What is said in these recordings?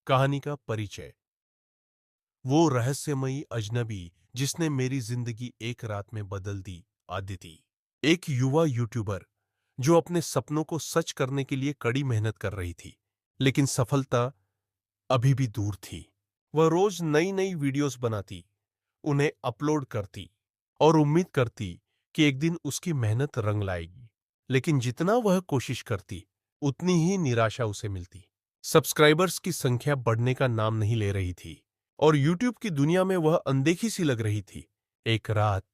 कहानी का परिचय। वो रहस्यमयी अजनबी जिसने मेरी जिंदगी एक रात में बदल दी। आदिति एक युवा यूट्यूबर जो अपने सपनों को सच करने के लिए कड़ी मेहनत कर रही थी, लेकिन सफलता अभी भी दूर थी। वह रोज नई नई वीडियोस बनाती, उन्हें अपलोड करती और उम्मीद करती कि एक दिन उसकी मेहनत रंग लाएगी। लेकिन जितना वह कोशिश करती, उतनी ही निराशा उसे मिलती। सब्सक्राइबर्स की संख्या बढ़ने का नाम नहीं ले रही थी और यूट्यूब की दुनिया में वह अनदेखी सी लग रही थी। एक रात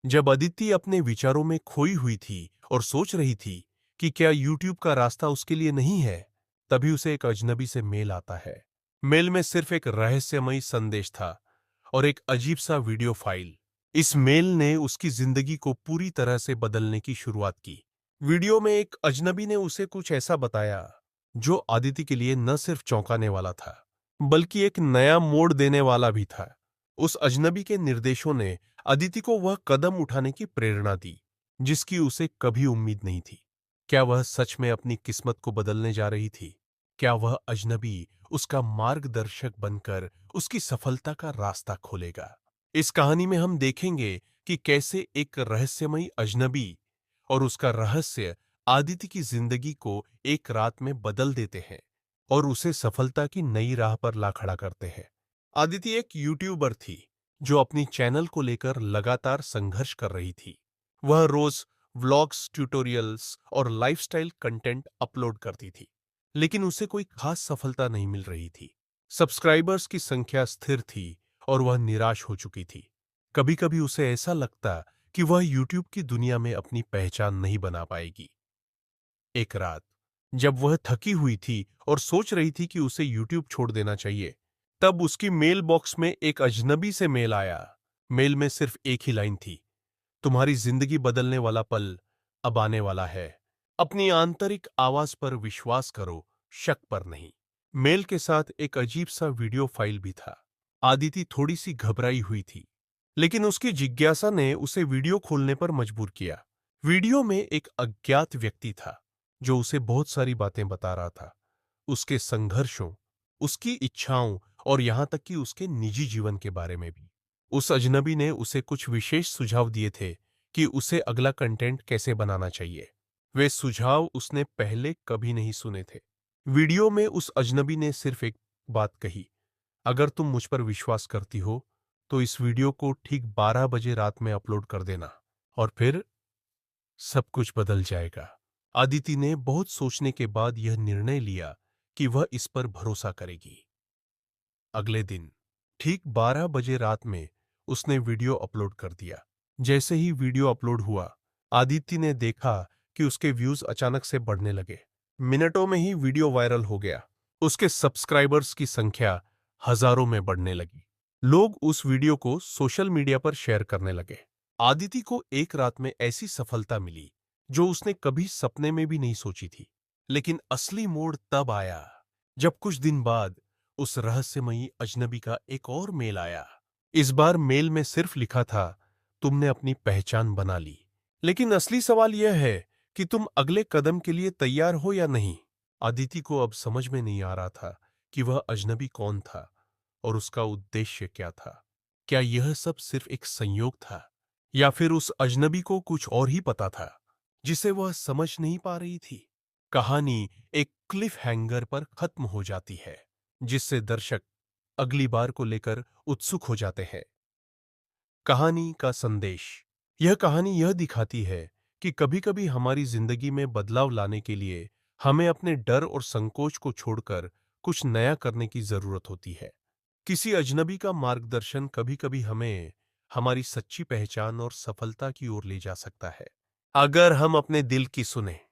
जब अदिति अपने विचारों में खोई हुई थी और सोच रही थी कि क्या यूट्यूब का रास्ता उसके लिए नहीं है, तभी उसे एक अजनबी से मेल आता है। मेल में सिर्फ एक रहस्यमयी संदेश था और एक अजीब सा वीडियो फाइल। इस मेल ने उसकी जिंदगी को पूरी तरह से बदलने की शुरुआत की। वीडियो में एक अजनबी ने उसे कुछ ऐसा बताया जो आदिति के लिए न सिर्फ चौंकाने वाला था, बल्कि एक नया मोड़ देने वाला भी था। उस अजनबी के निर्देशों ने अदिति को वह कदम उठाने की प्रेरणा दी जिसकी उसे कभी उम्मीद नहीं थी। क्या वह सच में अपनी किस्मत को बदलने जा रही थी? क्या वह अजनबी उसका मार्गदर्शक बनकर उसकी सफलता का रास्ता खोलेगा? इस कहानी में हम देखेंगे कि कैसे एक रहस्यमयी अजनबी और उसका रहस्य आदिति की जिंदगी को एक रात में बदल देते हैं और उसे सफलता की नई राह पर ला खड़ा करते हैं। आदिति एक यूट्यूबर थी जो अपनी चैनल को लेकर लगातार संघर्ष कर रही थी। वह रोज व्लॉग्स, ट्यूटोरियल्स और लाइफस्टाइल कंटेंट अपलोड करती थी, लेकिन उसे कोई खास सफलता नहीं मिल रही थी। सब्सक्राइबर्स की संख्या स्थिर थी और वह निराश हो चुकी थी। कभी-कभी उसे ऐसा लगता कि वह यूट्यूब की दुनिया में अपनी पहचान नहीं बना पाएगी। एक रात जब वह थकी हुई थी और सोच रही थी कि उसे यूट्यूब छोड़ देना चाहिए, तब उसकी मेल बॉक्स में एक अजनबी से मेल आया। मेल में सिर्फ एक ही लाइन थी, तुम्हारी जिंदगी बदलने वाला पल अब आने वाला है। अपनी आंतरिक आवाज पर विश्वास करो, शक पर नहीं। मेल के साथ एक अजीब सा वीडियो फाइल भी था। आदिति थोड़ी सी घबराई हुई थी, लेकिन उसकी जिज्ञासा ने उसे वीडियो खोलने पर मजबूर किया। वीडियो में एक अज्ञात व्यक्ति था जो उसे बहुत सारी बातें बता रहा था, उसके संघर्षों, उसकी इच्छाओं और यहां तक कि उसके निजी जीवन के बारे में भी। उस अजनबी ने उसे कुछ विशेष सुझाव दिए थे कि उसे अगला कंटेंट कैसे बनाना चाहिए। वे सुझाव उसने पहले कभी नहीं सुने थे। वीडियो में उस अजनबी ने सिर्फ एक बात कही, अगर तुम मुझ पर विश्वास करती हो तो इस वीडियो को ठीक 12 बजे रात में अपलोड कर देना और फिर सब कुछ बदल जाएगा। आदिति ने बहुत सोचने के बाद यह निर्णय लिया कि वह इस पर भरोसा करेगी। अगले दिन ठीक 12 बजे रात में उसने वीडियो अपलोड कर दिया। जैसे ही वीडियो अपलोड हुआ, आदिति ने देखा कि उसके व्यूज अचानक से बढ़ने लगे। मिनटों में ही वीडियो वायरल हो गया। उसके सब्सक्राइबर्स की संख्या हजारों में बढ़ने लगी। लोग उस वीडियो को सोशल मीडिया पर शेयर करने लगे। आदिति को एक रात में ऐसी सफलता मिली जो उसने कभी सपने में भी नहीं सोची थी। लेकिन असली मोड़ तब आया जब कुछ दिन बाद उस रहस्यमयी अजनबी का एक और मेल आया। इस बार मेल में सिर्फ लिखा था, तुमने अपनी पहचान बना ली, लेकिन असली सवाल यह है कि तुम अगले कदम के लिए तैयार हो या नहीं। अदिति को अब समझ में नहीं आ रहा था कि वह अजनबी कौन था और उसका उद्देश्य क्या था। क्या यह सब सिर्फ एक संयोग था या फिर उस अजनबी को कुछ और ही पता था जिसे वह समझ नहीं पा रही थी। कहानी एक क्लिफ हैंगर पर खत्म हो जाती है जिससे दर्शक अगली बार को लेकर उत्सुक हो जाते हैं। कहानी का संदेश। यह कहानी यह दिखाती है कि कभी-कभी हमारी जिंदगी में बदलाव लाने के लिए हमें अपने डर और संकोच को छोड़कर कुछ नया करने की जरूरत होती है। किसी अजनबी का मार्गदर्शन कभी-कभी हमें हमारी सच्ची पहचान और सफलता की ओर ले जा सकता है, अगर हम अपने दिल की सुने।